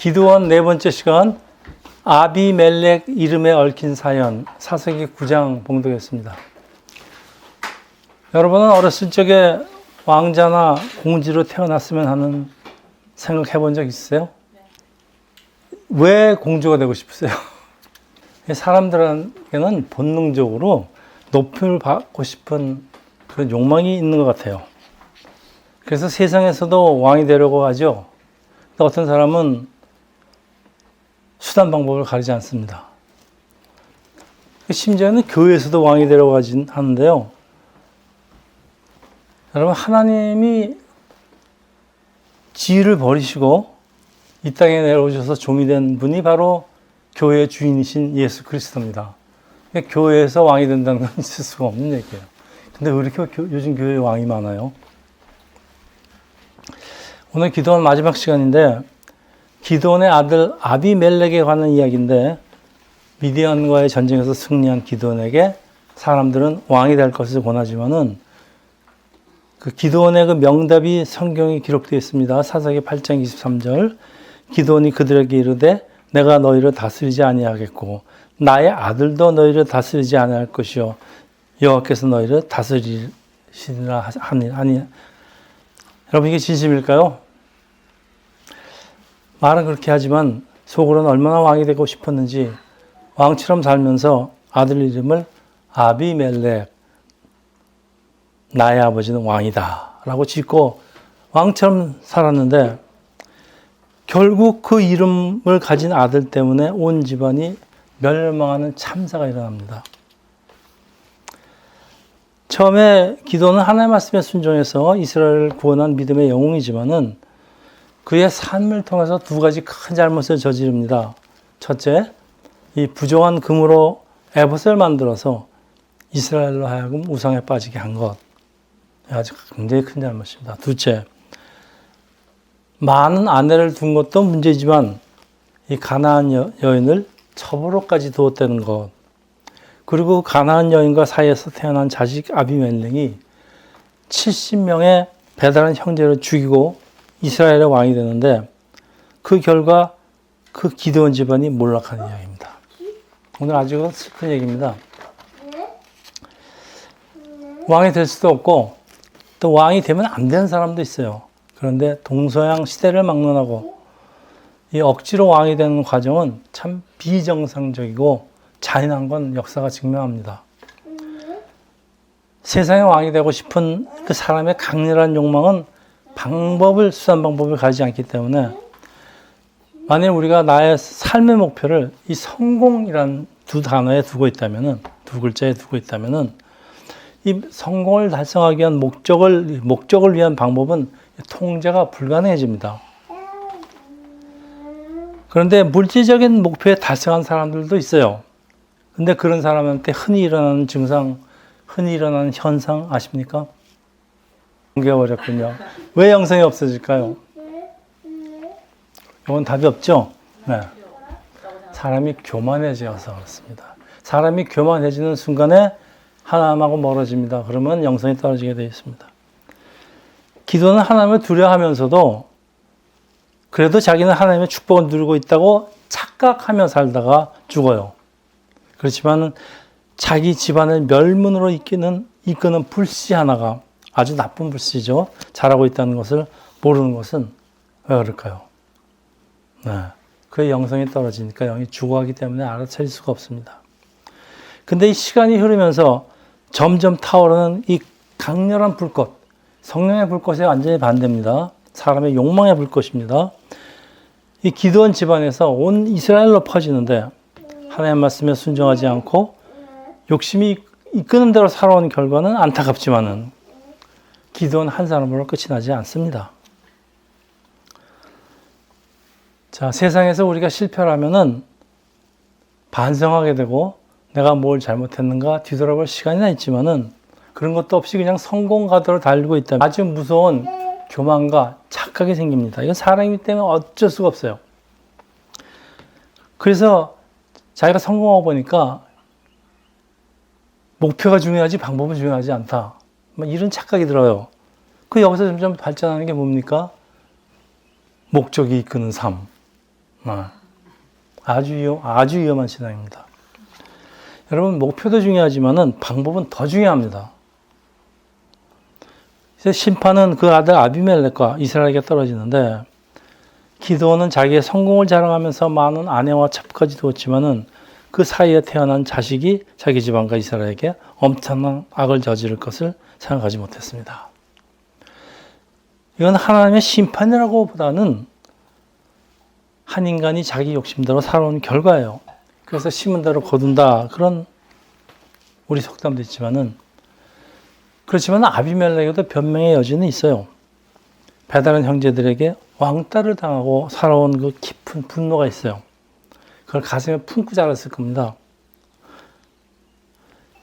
기드온 네 번째 시간, 아비멜렉 이름에 얽힌 사연, 사사기 9장 봉독했습니다. 여러분은 어렸을 적에 왕자나 공주로 태어났으면 하는 생각해 본 적 있으세요? 왜 공주가 되고 싶으세요? 사람들에게는 본능적으로 높임을 받고 싶은 그런 욕망이 있는 것 같아요. 그래서 세상에서도 왕이 되려고 하죠. 어떤 사람은 수단 방법을 가리지 않습니다. 심지어는 교회에서도 왕이 되려고 하는데요. 여러분, 하나님이 지위를 버리시고 이 땅에 내려오셔서 종이 된 분이 바로 교회의 주인이신 예수 그리스도입니다. 교회에서 왕이 된다는 건 있을 수가 없는 얘기예요. 근데 왜 이렇게 요즘 교회에 왕이 많아요? 오늘 기도원 마지막 시간인데, 기드온의 아들 아비멜렉에 관한 이야기인데, 미디안과의 전쟁에서 승리한 기드온에게 사람들은 왕이 될 것을 권하지만은 그 기드온의 그 명답이 성경에 기록되어 있습니다. 사사기 8장 23절. 기드온이 그들에게 이르되 내가 너희를 다스리지 아니하겠고 나의 아들도 너희를 다스리지 아니할 것이요 여호와께서 너희를 다스리시리라 하니. 여러분, 이게 진심일까요? 말은 그렇게 하지만 속으로는 얼마나 왕이 되고 싶었는지 왕처럼 살면서 아들 이름을 아비멜렉, 나의 아버지는 왕이다 라고 짓고 왕처럼 살았는데, 결국 그 이름을 가진 아들 때문에 온 집안이 멸망하는 참사가 일어납니다. 처음에 기도는 하나님의 말씀에 순종해서 이스라엘을 구원한 믿음의 영웅이지만은 그의 삶을 통해서 두 가지 큰 잘못을 저지릅니다. 첫째, 이 부정한 금으로 에봇을 만들어서 이스라엘로 하여금 우상에 빠지게 한 것. 아주 굉장히 큰 잘못입니다. 둘째, 많은 아내를 둔 것도 문제지만 이 가나안 여인을 첩으로까지 두었다는 것. 그리고 가나안 여인과 사이에서 태어난 자식 아비멜렉이 70명의 배다른 형제를 죽이고 이스라엘의 왕이 되는데, 그 결과 그 기드온 집안이 몰락하는 이야기입니다. 오늘 아주 슬픈 얘기입니다. 왕이 될 수도 없고 또 왕이 되면 안 되는 사람도 있어요. 그런데 동서양 시대를 막론하고 이 억지로 왕이 되는 과정은 참 비정상적이고 잔인한 건 역사가 증명합니다. 세상에 왕이 되고 싶은 그 사람의 강렬한 욕망은 수단 방법을 가지지 않기 때문에, 만일 우리가 나의 삶의 목표를 이 성공이란 두 단어에 두고 있다면은, 두 글자에 두고 있다면은, 이 성공을 달성하기 위한 목적을 위한 방법은 통제가 불가능해집니다. 그런데 물질적인 목표에 달성한 사람들도 있어요. 근데 그런 사람한테 흔히 일어나는 증상, 흔히 일어나는 현상 아십니까? 옮겨버렸군요. 왜 영성이 없어질까요? 이건 답이 없죠? 네. 사람이 교만해져서 그렇습니다. 사람이 교만해지는 순간에 하나님하고 멀어집니다. 그러면 영성이 떨어지게 되어 있습니다. 기도는 하나님을 두려워하면서도 그래도 자기는 하나님의 축복을 누리고 있다고 착각하며 살다가 죽어요. 그렇지만 자기 집안을 멸문으로 이끄는 불씨 하나가, 아주 나쁜 불씨죠, 자라고 있다는 것을 모르는 것은 왜 그럴까요? 네. 그의 영성이 떨어지니까 영이 죽어가기 때문에 알아차릴 수가 없습니다. 근데 이 시간이 흐르면서 점점 타오르는 이 강렬한 불꽃, 성령의 불꽃에 완전히 반대입니다. 사람의 욕망의 불꽃입니다. 이 기드온 집안에서 온 이스라엘로 퍼지는데, 하나님의 말씀에 순종하지 않고 욕심이 이끄는 대로 살아온 결과는 안타깝지만은 기드온 한 사람으로 끝이 나지 않습니다. 자, 세상에서 우리가 실패를 하면은 반성하게 되고 내가 뭘 잘못했는가 뒤돌아볼 시간이나 있지만은, 그런 것도 없이 그냥 성공 가도로 달리고 있다면 아주 무서운 교만과 착각이 생깁니다. 이건 사람이기 때문에 어쩔 수가 없어요. 그래서 자기가 성공하고 보니까 목표가 중요하지 방법은 중요하지 않다, 이런 착각이 들어요. 여기서 점점 발전하는 게 뭡니까? 목적이 이끄는 삶. 아주 위험한 신앙입니다. 여러분, 목표도 중요하지만은 방법은 더 중요합니다. 이제 심판은 그 아들 아비멜렉과 이스라엘에게 떨어지는데, 기드온은 자기의 성공을 자랑하면서 많은 아내와 첩까지 두었지만은 그 사이에 태어난 자식이 자기 집안과 이스라엘에게 엄청난 악을 저지를 것을 생각하지 못했습니다. 이건 하나님의 심판이라고 보다는 한 인간이 자기 욕심대로 살아온 결과예요. 그래서 심은 대로 거둔다. 그런 우리 속담도 있지만은, 그렇지만 아비멜렉에도 변명의 여지는 있어요. 배다른 형제들에게 왕따를 당하고 살아온 그 깊은 분노가 있어요. 그걸 가슴에 품고 자랐을 겁니다.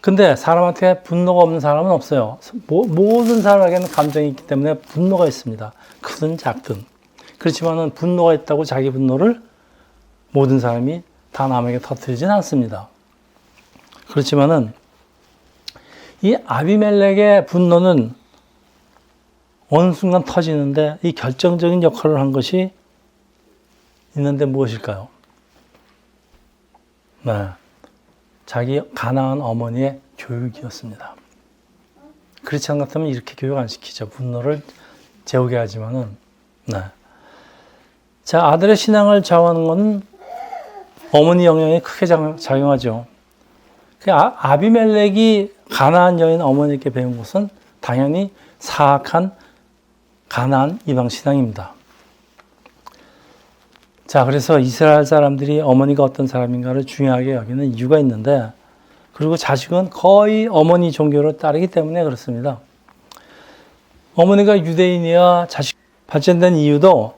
근데 사람한테 분노가 없는 사람은 없어요. 모든 사람에게는 감정이 있기 때문에 분노가 있습니다. 크든 작든. 그렇지만은 분노가 있다고 자기 분노를 모든 사람이 다 남에게 터뜨리진 않습니다. 그렇지만은 이 아비멜렉의 분노는 어느 순간 터지는데, 이 결정적인 역할을 한 것이 있는데 무엇일까요? 네, 자기 가나안 어머니의 교육이었습니다. 그렇지 않은 것 같으면 이렇게 교육 안 시키죠. 분노를 재우게 하지만은. 네. 자, 아들의 신앙을 좌우하는 것은 어머니 영향이 크게 작용하죠. 아비멜렉이 가나안 여인 어머니께 배운 것은 당연히 사악한 가나안 이방 신앙입니다. 자, 그래서 이스라엘 사람들이 어머니가 어떤 사람인가를 중요하게 여기는 이유가 있는데, 그리고 자식은 거의 어머니 종교를 따르기 때문에 그렇습니다. 어머니가 유대인이야 자식 발전된 이유도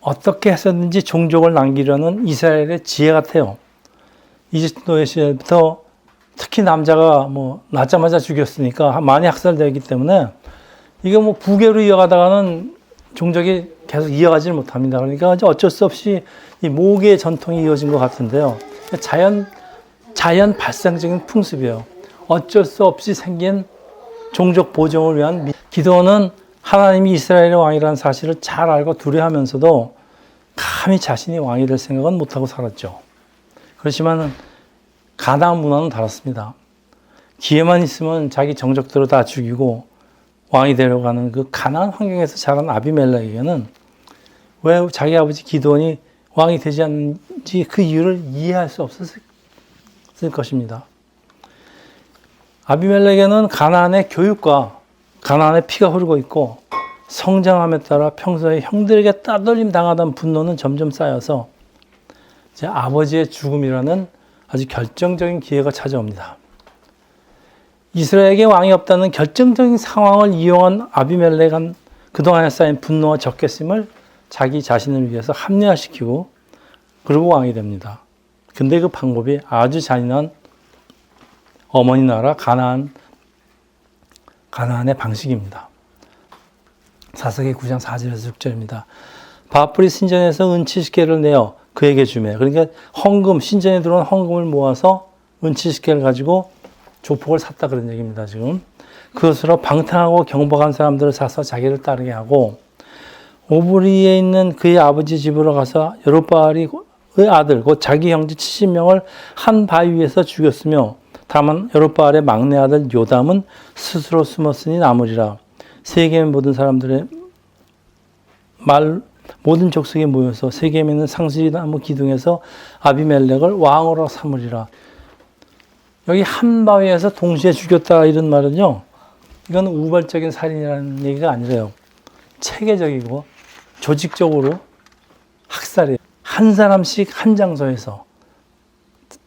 어떻게 해서든지 종족을 남기려는 이스라엘의 지혜 같아요. 이집트 시절부터 특히 남자가 낳자마자 죽였으니까 많이 학살되기 때문에 이게 부계로 이어가다가는 종족이 계속 이어가지를 못합니다. 그러니까 어쩔 수 없이 이 모계의 전통이 이어진 것 같은데요. 자연 발생적인 풍습이에요. 어쩔 수 없이 생긴 종족 보존을 위한 기드온은 하나님이 이스라엘의 왕이라는 사실을 잘 알고 두려워하면서도 감히 자신이 왕이 될 생각은 못하고 살았죠. 그렇지만 가나안 문화는 다릅니다. 기회만 있으면 자기 정적대로 다 죽이고 왕이 되려고 하는 그 가나안 환경에서 자란 아비멜렉에게는 왜 자기 아버지 기드온이 왕이 되지 않는지 그 이유를 이해할 수 없었을 것입니다. 아비멜렉에는 가나안의 교육과 가나안의 피가 흐르고 있고, 성장함에 따라 평소에 형들에게 따돌림 당하던 분노는 점점 쌓여서 이제 아버지의 죽음이라는 아주 결정적인 기회가 찾아옵니다. 이스라엘에게 왕이 없다는 결정적인 상황을 이용한 아비멜렉은 그동안에 쌓인 분노와 적개심을 자기 자신을 위해서 합리화시키고 그리고 왕이 됩니다. 근데 그 방법이 아주 잔인한 어머니 나라 가나안의 방식입니다. 사사기 9장 4절에서 6절입니다. 바풀이 신전에서 은치 10개를 내어 그에게 주매. 그러니까 헌금, 신전에 들어온 헌금을 모아서 은치 10개를 가지고 조폭을 샀다 그런 얘기입니다. 지금 그것으로 방탕하고 경박한 사람들을 사서 자기를 따르게 하고, 오브리에 있는 그의 아버지 집으로 가서 여롯바알의 아들 곧 자기 형제 70명을 한 바위 위에서 죽였으며, 다만 여롯바알의 막내 아들 요담은 스스로 숨었으니 남으리라. 세겜의 모든 사람들의 모든 족속에 모여서 세겜에 있는 상수리나무 기둥에서 아비멜렉을 왕으로 삼으리라. 여기 한 바위에서 동시에 죽였다 이런 말은요, 이건 우발적인 살인이라는 얘기가 아니라요. 체계적이고 조직적으로 학살이에요. 한 사람씩 한 장소에서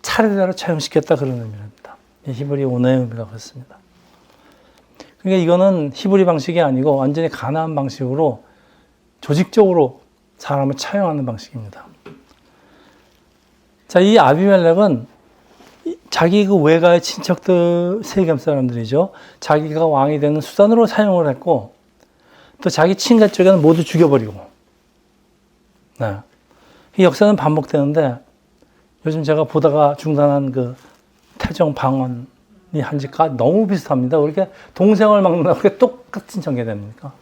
차례대로 처형시켰다 그런 의미입니다. 히브리 원어의 의미가 그렇습니다. 그러니까 이거는 히브리 방식이 아니고 완전히 가나안 방식으로 조직적으로 사람을 처형하는 방식입니다. 자, 이 아비멜렉은 자기 그 외가의 친척들, 세겜 사람들이죠. 자기가 왕이 되는 수단으로 사용을 했고, 또 자기 친가 쪽에는 모두 죽여버리고. 네. 이 역사는 반복되는데, 요즘 제가 보다가 중단한 그 태종 방언이 한 짓과 너무 비슷합니다. 그렇게 동생을 막는다고 그렇게 똑같은 전개됩니까?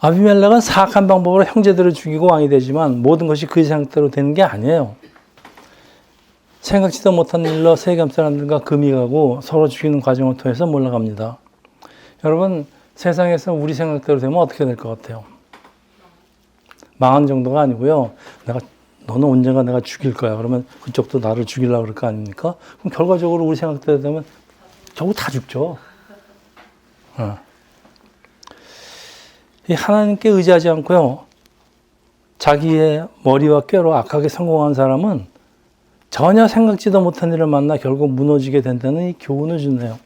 아비멜렉은 사악한 방법으로 형제들을 죽이고 왕이 되지만 모든 것이 그 생각대로 되는 게 아니에요. 생각지도 못한 일로 세겜 사람들과 금이 가고 서로 죽이는 과정을 통해서 몰락합니다. 여러분, 세상에서 우리 생각대로 되면 어떻게 될 것 같아요? 망한 정도가 아니고요. 너는 언젠가 내가 죽일 거야. 그러면 그쪽도 나를 죽이려고 그럴 거 아닙니까? 그럼 결과적으로 우리 생각대로 되면 저거 다 죽죠. 이 하나님께 의지하지 않고요. 자기의 머리와 꾀로 악하게 성공한 사람은 전혀 생각지도 못한 일을 만나 결국 무너지게 된다는 이 교훈을 주네요.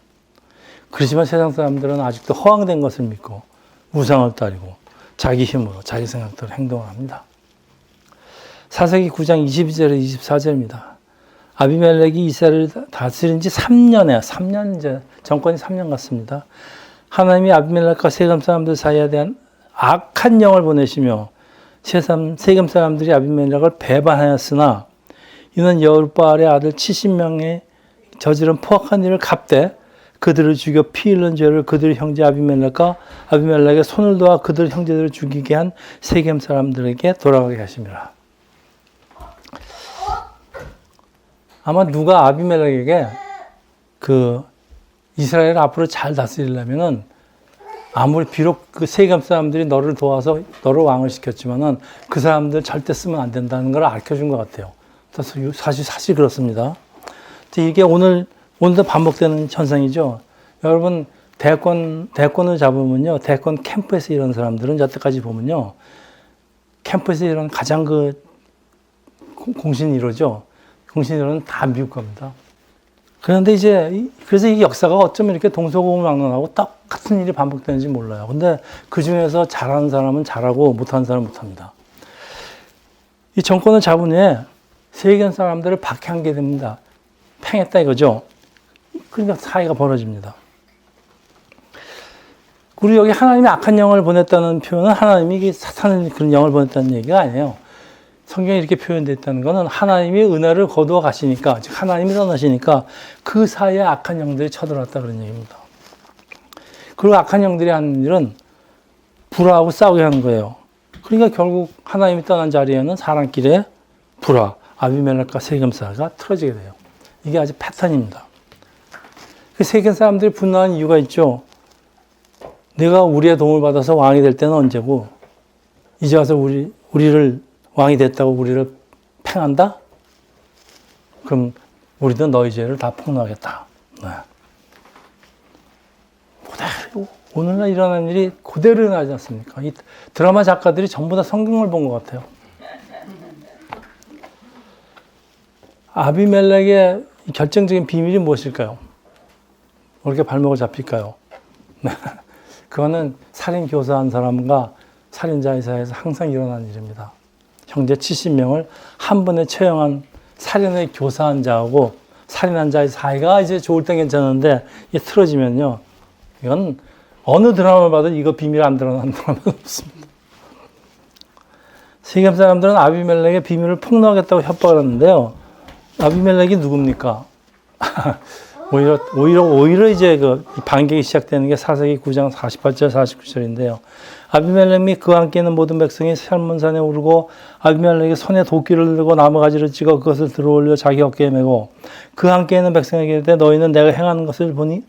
그렇지만 세상 사람들은 아직도 허황된 것을 믿고 우상을 따르고 자기 힘으로 자기 생각대로 행동을 합니다. 사사기 9장 22절에 24절입니다. 아비멜렉이 이스라엘을 다스린 지 3년 이제 정권이 3년 갔습니다. 하나님이 아비멜렉과 세겜 사람들 사이에 대한 악한 영을 보내시며 세겜 사람들이 아비멜렉을 배반하였으나 이는 여룻바알의 아들 70명의 저지른 포악한 일을 갚되 그들을 죽여 피 흘린 죄를 그들의 형제 아비멜렉과 아비멜렉의 손을 도와 그들 형제들을 죽이게 한 세겜 사람들에게 돌아가게 하심이라. 아마 누가 아비멜렉에게 그 이스라엘 앞으로 잘 다스리려면은 아무리 비록 그 세겜 사람들이 너를 도와서 너를 왕을 시켰지만은 그 사람들 절대 쓰면 안 된다는 걸 알려준 것 같아요. 사실 그렇습니다. 이게 오늘도 반복되는 현상이죠. 여러분, 대권을 잡으면요. 대권 캠프에서 이런 사람들은 여태까지 보면요. 캠프에서 이런 가장 공신 1호죠. 공신 1호는 다 미국 겁니다. 그런데 그래서 이 역사가 어쩌면 이렇게 동서고금망론하고 똑같은 일이 반복되는지 몰라요. 근데 그 중에서 잘하는 사람은 잘하고 못하는 사람은 못합니다. 이 정권을 잡은 후에 세겜 사람들을 박해하게 됩니다. 팽했다 이거죠. 그러니까 사이가 벌어집니다. 그리고 여기 하나님이 악한 영을 보냈다는 표현은 하나님이 사탄을 그런 영을 보냈다는 얘기가 아니에요. 성경에 이렇게 표현되어 있다는 것은 하나님이 은혜를 거두어 가시니까, 즉 하나님이 떠나시니까 그 사이에 악한 영들이 쳐들어왔다 그런 얘기입니다. 그리고 악한 영들이 하는 일은 불화하고 싸우게 하는 거예요. 그러니까 결국 하나님이 떠난 자리에는 사람끼리의 불화, 아비멜렉과 세겜 사이가 틀어지게 돼요. 이게 아주 패턴입니다. 그 세겜 사람들이 분노한 이유가 있죠. 내가 우리의 도움을 받아서 왕이 될 때는 언제고 이제 와서 우리를 왕이 됐다고 우리를 팽한다? 그럼 우리도 너희 죄를 다 폭로하겠다. 네. 그대로 오늘날 일어난 일이 그대로 일어나지 않습니까? 이 드라마 작가들이 전부 다 성경을 본 것 같아요. 아비멜렉의 결정적인 비밀이 무엇일까요? 왜 이렇게 발목을 잡힐까요? 그거는 살인 교사한 사람과 살인자의 사이에서 항상 일어나는 일입니다. 형제 70명을 한 번에 처형한 살인의 교사한 자하고 살인한 자의 사이가 이제 좋을 땐 괜찮은데 이게 틀어지면요. 이건 어느 드라마를 봐도 이거 비밀 안 드러나는 드라마가 없습니다. 세겜 사람들은 아비멜렉의 비밀을 폭로하겠다고 협박을 했는데요. 아비멜렉이 누굽니까? 오히려 이제 그 반격이 시작되는 게 사사기 9장 48절 49절인데요. 아비멜렉 및 그와 함께 있는 모든 백성이 살몬산에 오르고 아비멜렉이 손에 도끼를 들고 나무가지를 찍어 그것을 들어올려 자기 어깨에 메고 그와 함께 있는 백성에게 이르되 너희는 내가 행하는 것을 보니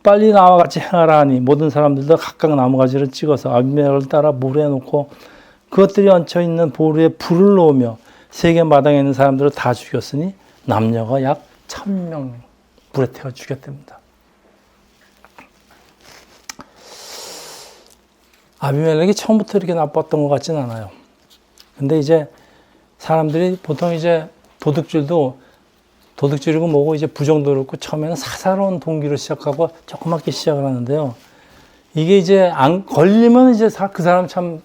빨리 나와 같이 행하라 하니 모든 사람들도 각각 나무가지를 찍어서 아비멜렉을 따라 모래에 놓고 그것들이 얹혀 있는 보루에 불을 놓으며 세겜 마당에 있는 사람들을 다 죽였으니 남녀가 약 1000명 불에 태워 죽였답니다. 아비멜렉이 처음부터 이렇게 나빴던 것 같지는 않아요. 근데 이제 사람들이 보통 이제 도둑질이고 뭐고 이제 부정도롭고 처음에는 사사로운 동기로 시작하고 조그맣게 시작을 하는데요. 이게 이제 안 걸리면 이제 그 사람 참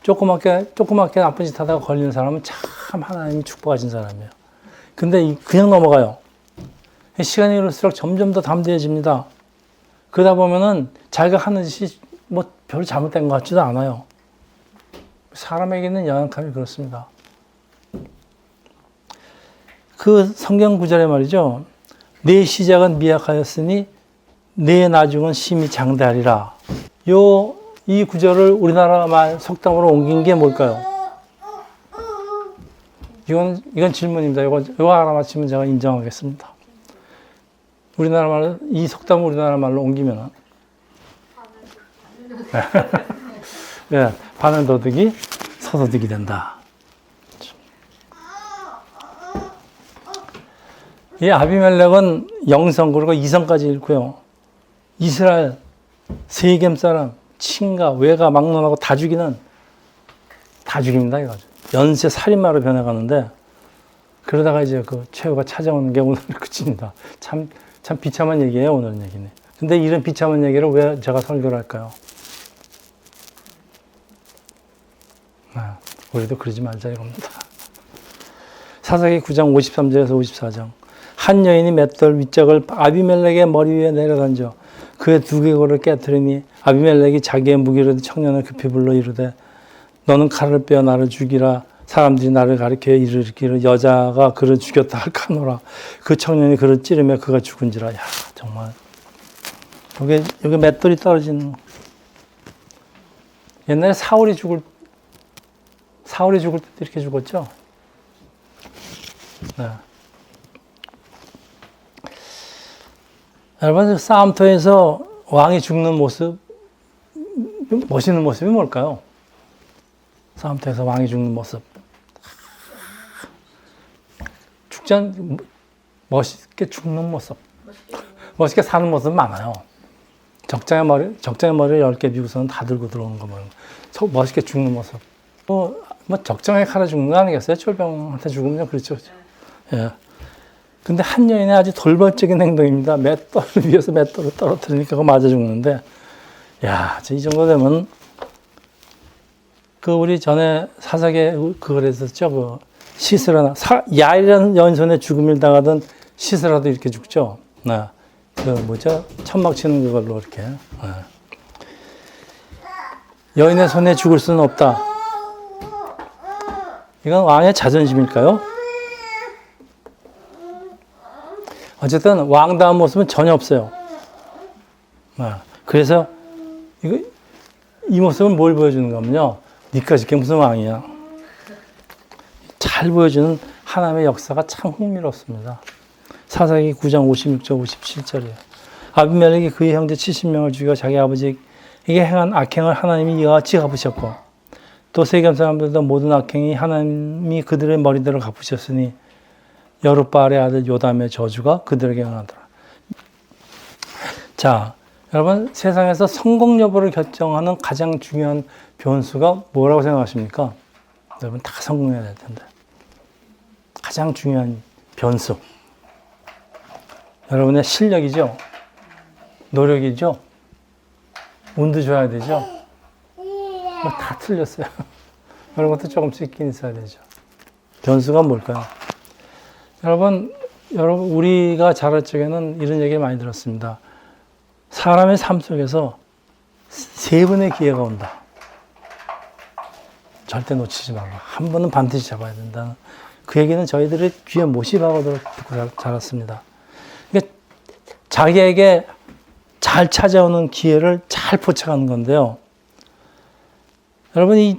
조그맣게 나쁜 짓 하다가 걸리는 사람은 참 하나님이 축복하신 사람이에요. 근데 그냥 넘어가요. 시간이 흐를수록 점점 더 담대해집니다. 그러다 보면은 자기가 하는 짓이 뭐 별로 잘못된 것 같지도 않아요. 사람에게 있는 연약함이 그렇습니다. 그 성경 구절에 말이죠. 내 시작은 미약하였으니 내 나중은 심히 장대하리라. 요 이 구절을 우리나라 말 속담으로 옮긴 게 뭘까요? 이건 질문입니다. 이거 알아맞히면 제가 인정하겠습니다. 우리나라 말로, 이 속담을 우리나라 말로 옮기면, 네, 바늘도둑이 서도둑이 된다. 이 아비멜렉은 영성, 그리고 이성까지 잃고요. 이스라엘, 세겜 사람, 친가, 외가, 막론하고 다 죽입니다, 이거죠. 연쇄 살인마로 변해가는데, 그러다가 이제 그 최후가 찾아오는 게 오늘 끝입니다. 참 비참한 얘기예요, 오늘 얘기는. 근데 이런 비참한 얘기를 왜 제가 설교를 할까요? 우리도 그러지 말자 이겁니다. 사사기 9장 53절에서 54장. 한 여인이 맷돌 윗짝을 아비멜렉의 머리 위에 내려던져 그의 두개골을 깨뜨리니 아비멜렉이 자기의 무기로 청년을 급히 불러 이르되 너는 칼을 빼어 나를 죽이라. 사람들이 나를 가리켜 이르기를 여자가 그를 죽였다 할까노라. 그 청년이 그를 찌르며 그가 죽은지라. 야, 정말 여기 맷돌이 떨어지는. 옛날에 사울이 죽을 때도 이렇게 죽었죠. 네. 여러분, 싸움터에서 왕이 죽는 모습, 멋있는 모습이 뭘까요? 싸움터에서 왕이 죽는 모습. 멋있게 죽는 모습. 멋있게 사는 모습은 많아요. 적장의 머리를 10개 비고서는 다 들고 들어오는 거 말고. 멋있게 죽는 모습. 뭐 적정하게 칼에 죽는 거 아니겠어요? 쫄병한테 죽으면 그렇죠. 예. 근데 한 여인의 아주 돌발적인 행동입니다. 맷돌 위에서 맷돌을 떨어뜨리니까 그거 맞아 죽는데, 야, 이 정도 되면, 우리 전에 사사기에 그걸 했었죠. 시스라나, 야이라는 여인손에 죽음을 당하던 시스라도 이렇게 죽죠. 네. 천막 치는 그걸로 이렇게. 네. 여인의 손에 죽을 수는 없다. 이건 왕의 자존심일까요? 어쨌든 왕다운 모습은 전혀 없어요. 그래서 이 모습은 뭘 보여주는 거면요. 니까짓 게 무슨 왕이야. 잘 보여주는 하나님의 역사가 참 흥미롭습니다. 사사기 9장 56절 57절이에요. 아비멜렉이 그의 형제 70명을 죽여 자기 아버지에게 행한 악행을 하나님이 이와 같이 갚으셨고 또 세겜 사람들도 모든 악행이 하나님이 그들의 머리대로 갚으셨으니 여룻바알의 아들 요담의 저주가 그들에게 응하더라. 자, 여러분 세상에서 성공 여부를 결정하는 가장 중요한 변수가 뭐라고 생각하십니까? 여러분 다 성공해야 될 텐데. 가장 중요한 변수. 여러분의 실력이죠? 노력이죠? 운도 줘야 되죠? 다 틀렸어요. 그런 것도 조금씩 있긴 있어야 되죠. 변수가 뭘까요? 여러분, 우리가 자랄 적에는 이런 얘기 많이 들었습니다. 사람의 삶 속에서 세 번의 기회가 온다. 절대 놓치지 말라. 한 번은 반드시 잡아야 된다. 그 얘기는 저희들의 귀에 못이 박아도록 듣고 자랐습니다. 그러니까 자기에게 잘 찾아오는 기회를 잘 포착하는 건데요. 여러분, 이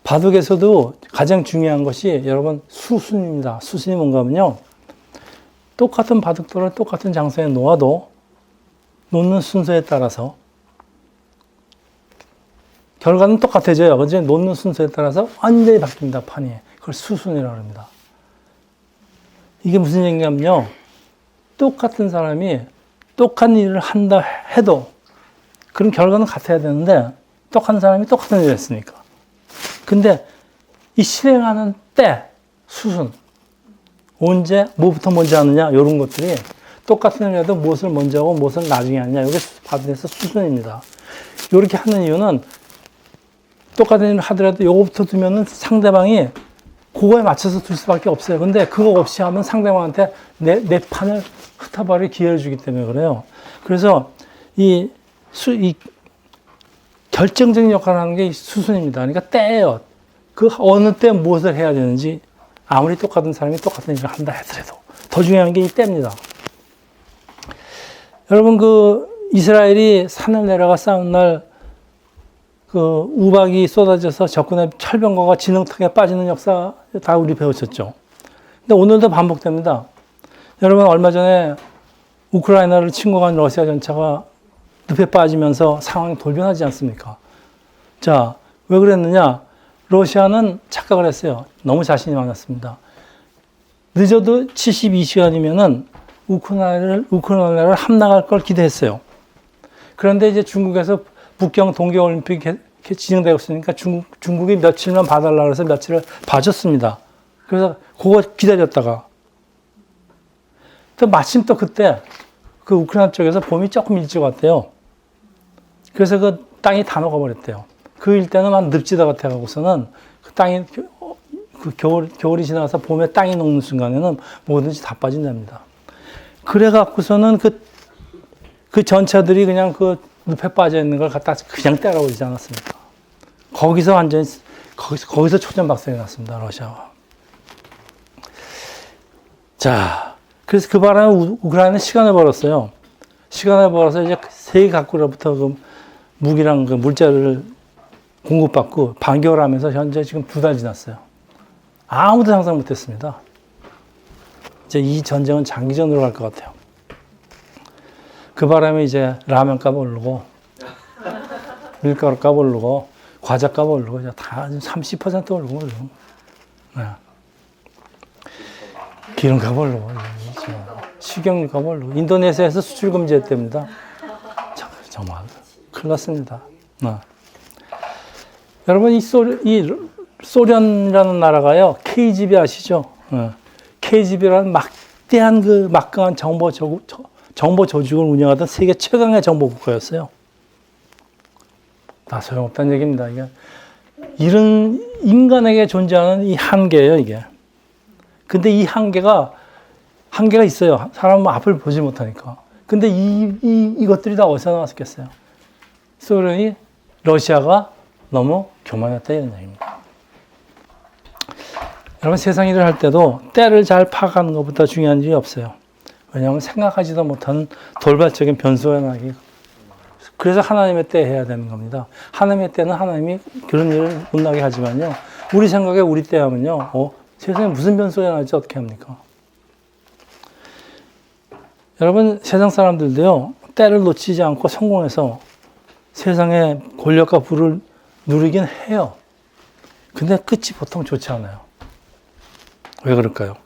바둑에서도 가장 중요한 것이 여러분 수순입니다. 수순이 뭔가 하면요. 똑같은 바둑돌을 똑같은 장소에 놓아도 놓는 순서에 따라서 결과는 똑같아져요. 그런데 놓는 순서에 따라서 완전히 바뀝니다. 판이. 그걸 수순이라고 합니다. 이게 무슨 얘기냐면요. 똑같은 사람이 똑같은 일을 한다 해도 그럼 결과는 같아야 되는데 똑같은 사람이 똑같은 일을 했으니까. 근데 이 실행하는 때, 수순, 언제, 뭐부터 먼저 하느냐 이런 것들이 똑같은 일을 해도 무엇을 먼저 하고 무엇을 나중에 하느냐 이게 바둑에서 수순입니다. 이렇게 하는 이유는 똑같은 일을 하더라도 요거부터 두면은 상대방이 그거에 맞춰서 둘 수밖에 없어요. 근데 그거 없이 하면 상대방한테 내 판을 흩어버릴 기회를 주기 때문에 그래요. 그래서 이 결정적인 역할을 하는 게 수순입니다. 그러니까 때예요. 그 어느 때 무엇을 해야 되는지 아무리 똑같은 사람이 똑같은 일을 한다 하더라도 더 중요한 게 이 때입니다. 여러분 이스라엘이 산을 내려가 싸운 날 그 우박이 쏟아져서 적군의 철병거가 진흙탕에 빠지는 역사 다 우리 배웠었죠. 근데 오늘도 반복됩니다. 여러분 얼마 전에 우크라이나를 침공한 러시아 전차가 늪에 빠지면서 상황이 돌변하지 않습니까? 자, 왜 그랬느냐? 러시아는 착각을 했어요. 너무 자신이 많았습니다. 늦어도 72시간이면은 우크라이나를 함락할 걸 기대했어요. 그런데 이제 중국에서 북경 동계올림픽이 진행되고 있으니까 중국이 며칠만 봐달라고 해서 며칠을 봐줬습니다. 그래서 그거 기다렸다가 또 마침 또 그때 그 우크라이나 쪽에서 봄이 조금 일찍 왔대요. 그래서 그 땅이 다 녹아버렸대요. 그 일대는 늪지대 같아가고서는 그 땅이 그 겨울이 지나서 봄에 땅이 녹는 순간에는 뭐든지 다 빠진답니다. 그래갖고서는 그 전차들이 그냥 그 늪에 빠져 있는 걸 갖다 그냥 때려버리지 않았습니까? 거기서 완전히 거기서 초전박살이 났습니다. 러시아가. 자, 그래서 그 바람에 우크라이나는 시간을 벌었어요. 시간을 벌어서 이제 세계 각국으로부터 그 무기랑 그 물자를 공급받고 반격을 하면서 현재 지금 2달 지났어요. 아무도 상상 못했습니다. 이제 이 전쟁은 장기전으로 갈 것 같아요. 그 바람에 이제 라면 값 오르고 밀가루 값 오르고 과자 값 오르고 이제 다 30% 오르고 네. 기름 값 오르고 식용유 값 오르고 인도네시아에서 수출 금지했답니다. 정말 큰일 났습니다. 네. 여러분 이 소련이라는 나라가요 KGB 아시죠? KGB라는 막대한 그 막강한 정보 조직을 운영하던 세계 최강의 정보 국가였어요. 다 소용없다는 얘기입니다. 이게 이런 인간에게 존재하는 이 한계예요, 이게. 근데 이 한계가 있어요. 사람은 앞을 보지 못하니까. 근데 이것들이 다 어디서 나왔겠어요? 소련이 러시아가 너무 교만했다 이런 얘기입니다. 여러분 세상 일을 할 때도 때를 잘 파악하는 것보다 중요한 일이 없어요. 왜냐하면 생각하지도 못하는 돌발적인 변수가 나기. 그래서 하나님의 때 해야 되는 겁니다. 하나님의 때는 하나님이 그런 일을 못 나게 하지만요. 우리 생각에 우리 때 하면요. 세상에 무슨 변수가 나올지 어떻게 합니까? 여러분 세상 사람들도요. 때를 놓치지 않고 성공해서 세상의 권력과 부를 누리긴 해요. 근데 끝이 보통 좋지 않아요. 왜 그럴까요?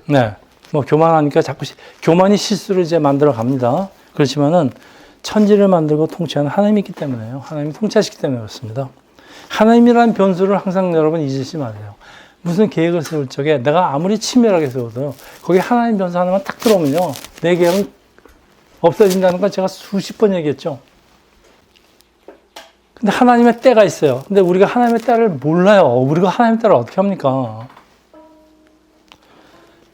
네. 뭐 교만하니까 자꾸 교만이 실수를 이제 만들어 갑니다. 그렇지만은 천지를 만들고 통치하는 하나님이 있기 때문에요. 하나님이 통치하시기 때문에 그렇습니다. 하나님이라는 변수를 항상 여러분 잊으시지 마세요. 무슨 계획을 세울 적에 내가 아무리 치밀하게 세워도요. 거기 하나님 변수 하나만 딱 들어오면요. 내 계획은 없어진다는 걸 제가 수십 번 얘기했죠. 근데 하나님의 때가 있어요. 근데 우리가 하나님의 때를 몰라요. 우리가 하나님의 때를 어떻게 합니까?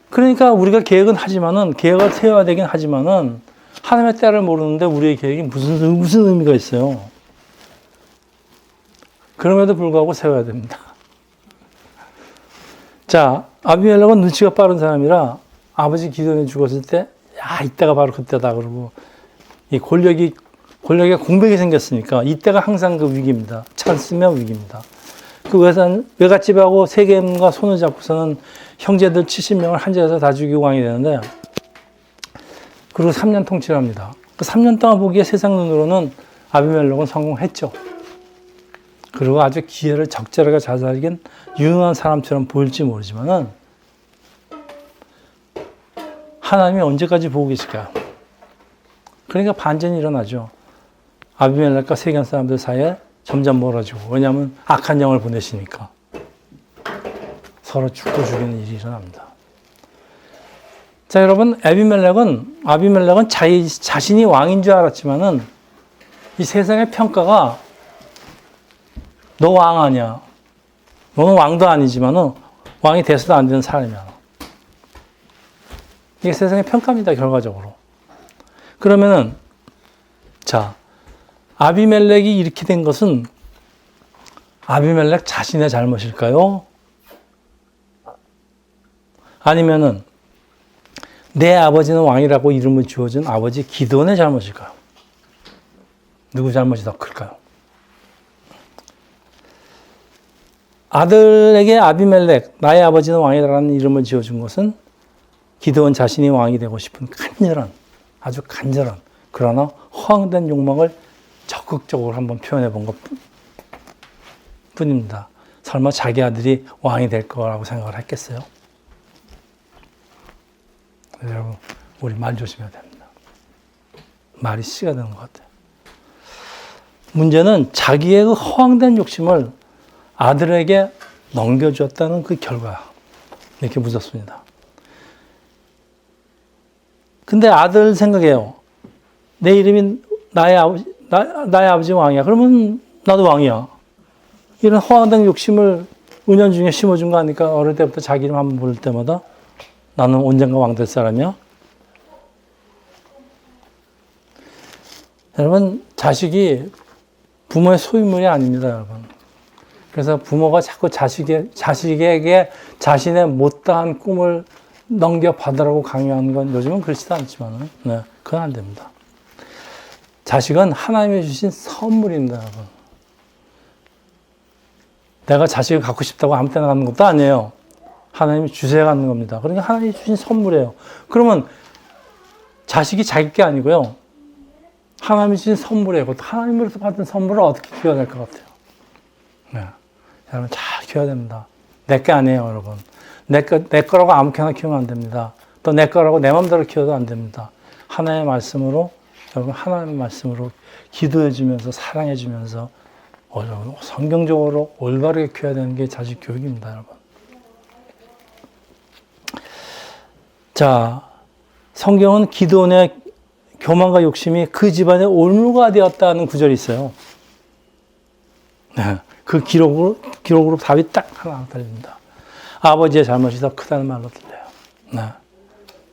그러니까 우리가 계획은 하지만은, 계획을 세워야 되긴 하지만은, 하나님의 때를 모르는데 우리의 계획이 무슨 의미가 있어요? 그럼에도 불구하고 세워야 됩니다. 자, 아비멜렉은 눈치가 빠른 사람이라 아버지 기드온이 죽었을 때, 야, 이때가 바로 그때다. 그러고, 이 권력에 공백이 생겼으니까, 이때가 항상 그 위기입니다. 찬스면 위기입니다. 그 외갓집하고 세겜과 손을 잡고서는 형제들 70명을 한 자리에서 다 죽이고 왕이 되는데, 그리고 3년 통치를 합니다. 그 3년 동안 보기에 세상 눈으로는 아비멜렉은 성공했죠. 그리고 아주 기회를 적절하게 잘 살긴 유능한 사람처럼 보일지 모르지만은, 하나님이 언제까지 보고 계실까요? 그러니까 반전이 일어나죠. 아비멜렉과 세겜 사람들 사이에 점점 멀어지고, 왜냐하면 악한 영을 보내시니까 서로 죽고 죽이는 일이 일어납니다. 자, 여러분, 아비멜렉은 자신이 왕인 줄 알았지만은 이 세상의 평가가 너 왕 아니야. 너는 왕도 아니지만은 왕이 돼서도 안 되는 사람이야. 이게 세상의 평가입니다, 결과적으로. 그러면은, 자, 아비멜렉이 이렇게 된 것은 아비멜렉 자신의 잘못일까요? 아니면은 내 아버지는 왕이라고 이름을 주어준 아버지 기드온의 잘못일까요? 누구 잘못이 더 클까요? 아들에게 아비멜렉, 나의 아버지는 왕이라는 이름을 지어준 것은 기드온 자신이 왕이 되고 싶은 아주 간절한, 그러나 허황된 욕망을 적극적으로 한번 표현해 본 것 뿐입니다. 설마 자기 아들이 왕이 될 거라고 생각을 했겠어요? 여러분, 우리 말 조심해야 됩니다. 말이 씨가 되는 것 같아요. 문제는 자기의 그 허황된 욕심을 아들에게 넘겨주었다는 그 결과. 이렇게 무섭습니다. 근데 아들 생각해요. 내 이름이 나의 아버지 왕이야. 그러면 나도 왕이야. 이런 허황된 욕심을 은연중에 심어준 거 아니까 어릴 때부터 자기 이름 한번 부를 때마다 나는 언젠가 왕 될 사람이야. 여러분, 자식이 부모의 소유물이 아닙니다, 여러분. 그래서 부모가 자꾸 자식에게 자신의 못다한 꿈을 넘겨받으라고 강요하는 건 요즘은 그렇지도 않지만, 네, 그건 안 됩니다. 자식은 하나님이 주신 선물입니다, 여러분. 내가 자식을 갖고 싶다고 아무 때나 갖는 것도 아니에요. 하나님이 주셔야 갖는 겁니다. 그러니까 하나님이 주신 선물이에요. 그러면 자식이 자기 게 아니고요. 하나님이 주신 선물이에요. 그것도 하나님으로서 받은 선물을 어떻게 키워야 될 것 같아요? 네. 여러분 잘 키워야 됩니다. 내 게 아니에요, 여러분. 내 거라고 아무렇게나 키우면 안 됩니다. 또 내 거라고 내 마음대로 키워도 안 됩니다. 하나님의 말씀으로, 여러분 하나님의 말씀으로 기도해 주면서 사랑해 주면서 성경적으로 올바르게 키워야 되는 게 자식 교육입니다, 여러분. 자, 성경은 기드온의 교만과 욕심이 그 집안의 올무가 되었다는 구절이 있어요. 네, 그 기록으로 답이 딱 하나 달립니다. 아버지의 잘못이 더 크다는 말로 들려요. 네,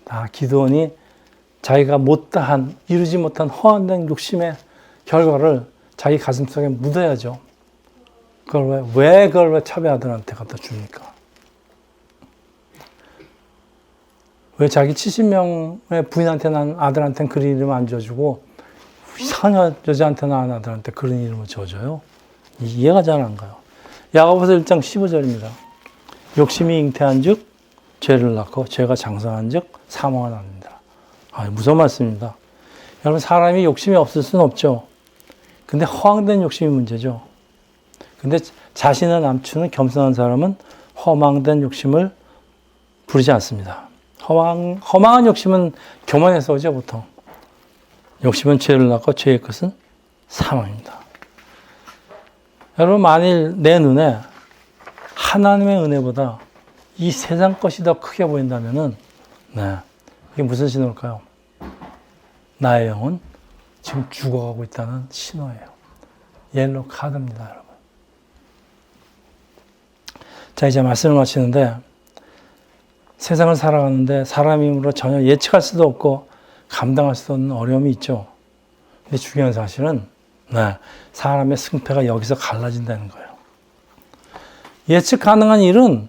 다 기드온이 자기가 이루지 못한 허황된 욕심의 결과를 자기 가슴속에 묻어야죠. 왜 차비 아들한테 갖다 줍니까? 왜 자기 70명의 부인한테 난 아들한테는 그런 이름 안 지어주고 이상한 여자한테 낳은 아들한테 그런 이름을 지어줘요? 이해가 잘 안 가요. 야고보서 1장 15절입니다. 욕심이 잉태한 즉 죄를 낳고 죄가 장성한 즉 사망을 낳는다. 무서운 말씀입니다. 여러분 사람이 욕심이 없을 수는 없죠. 근데 허황된 욕심이 문제죠. 근데 자신을 감추는 겸손한 사람은 허망된 욕심을 부리지 않습니다. 허망한 욕심은 교만에서 오죠, 보통. 욕심은 죄를 낳고 죄의 끝은 사망입니다. 여러분, 만일 내 눈에 하나님의 은혜보다 이 세상 것이 더 크게 보인다면은, 네, 이게 무슨 신호일까요? 나의 영은 지금 죽어가고 있다는 신호예요. 옐로우 카드입니다, 여러분. 자, 이제 말씀을 마치는데, 세상을 살아가는데 사람이므로 전혀 예측할 수도 없고 감당할 수 없는 어려움이 있죠. 근데 중요한 사실은 사람의 승패가 여기서 갈라진다는 거예요. 예측 가능한 일은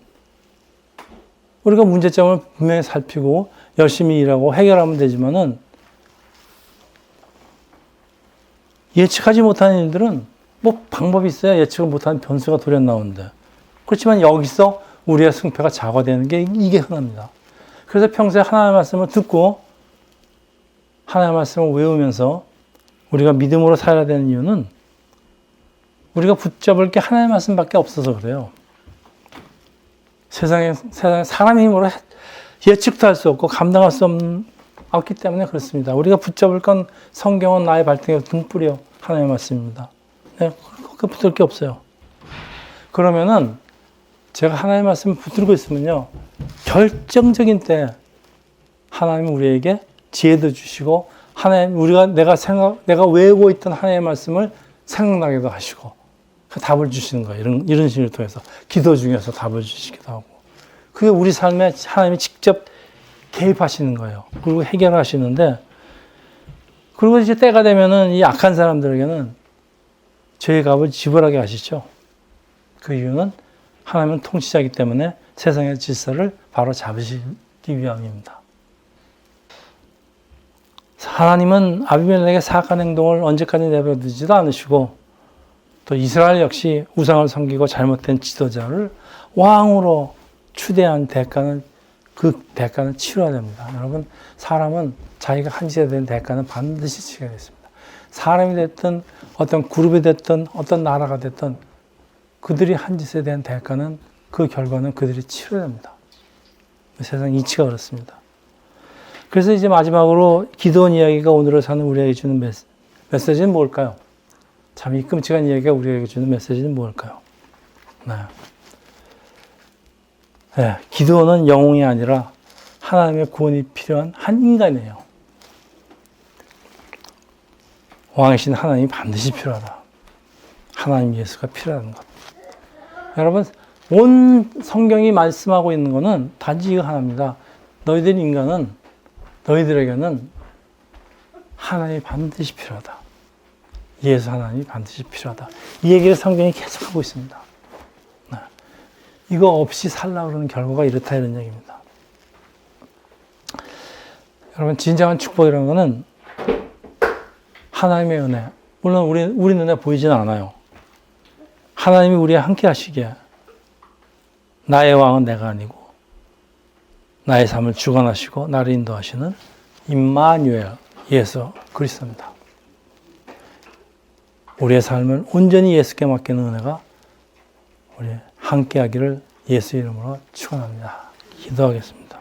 우리가 문제점을 분명히 살피고 열심히 일하고 해결하면 되지만은 예측하지 못하는 일들은 뭐 방법이 있어야 예측을 못하는 변수가 돌연 나오는데 그렇지만 여기서 우리의 승패가 좌우되는 게 이게 흔합니다. 그래서 평소에 하나님의 말씀을 듣고 하나님의 말씀을 외우면서 우리가 믿음으로 살아야 되는 이유는 우리가 붙잡을 게 하나님의 말씀밖에 없어서 그래요. 세상에 사람의 힘으로 예측도 할 수 없고 감당할 수 없기 때문에 그렇습니다. 우리가 붙잡을 건 성경은 나의 발등에 등불이요. 하나님의 말씀입니다. 네, 그렇게 붙들 게 없어요. 그러면은 제가 하나님의 말씀을 붙들고 있으면요. 결정적인 때 하나님은 우리에게 지혜도 주시고 하나님 내가 외우고 있던 하나님의 말씀을 생각나게도 하시고 그 답을 주시는 거예요. 이런 식을 통해서 기도 중에서 답을 주시기도 하고 그게 우리 삶에 하나님이 직접 개입하시는 거예요. 그리고 해결하시는데 그리고 이제 때가 되면은 이 악한 사람들에게는 죄의 값을 지불하게 하시죠. 그 이유는 하나님은 통치자이기 때문에 세상의 질서를 바로 잡으시기 위함입니다. 하나님은 아비멜렉의 사악한 행동을 언제까지 내버려두지도 않으시고 또 이스라엘 역시 우상을 섬기고 잘못된 지도자를 왕으로 추대한 대가는 그 대가는 치러야 됩니다. 여러분 사람은 자기가 한 짓에 대한 대가는 반드시 치러야 됩니다. 사람이 됐든 어떤 그룹이 됐든 어떤 나라가 됐든 그들이 한 짓에 대한 대가는 그 결과는 그들이 치러야 됩니다. 세상 이치가 그렇습니다. 그래서 이제 마지막으로 기도원 이야기가 오늘을 사는 우리에게 주는 메시지는 뭘까요? 참 이 끔찍한 이야기가 우리에게 주는 메시지는 뭘까요? 네, 기도원은 영웅이 아니라 하나님의 구원이 필요한 한 인간이에요. 왕이신 하나님이 반드시 필요하다. 하나님 예수가 필요한 것. 여러분 온 성경이 말씀하고 있는 것은 단지 이거 하나입니다. 너희들 인간은 너희들에게는 하나님이 반드시 필요하다. 예수 하나님이 반드시 필요하다. 이 얘기를 성경이 계속하고 있습니다. 이거 없이 살려고 그러는 결과가 이렇다 이런 얘기입니다. 여러분 진정한 축복이라는 것은 하나님의 은혜. 물론 우리 눈에 보이지는 않아요. 하나님이 우리와 함께 하시기에 나의 왕은 내가 아니고 나의 삶을 주관하시고 나를 인도하시는 임마누엘 예수 그리스도입니다. 우리의 삶을 온전히 예수께 맡기는 은혜가 우리 함께 하기를 예수 이름으로 축원합니다. 기도하겠습니다.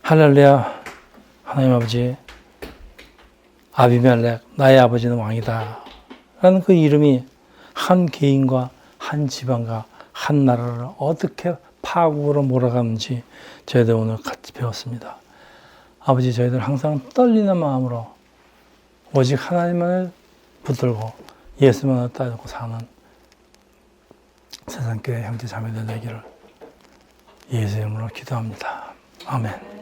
할렐루야. 하나님 아버지, 아비멜렉 나의 아버지는 왕이다 라는 그 이름이 한 개인과 한 지방과 한 나라를 어떻게 파국으로 몰아가는지 저희들 오늘 같이 배웠습니다. 아버지, 저희들 항상 떨리는 마음으로 오직 하나님만을 붙들고 예수만을 따르고 사는 세상교회 형제 자매들 되기를 예수 이름으로 기도합니다. 아멘.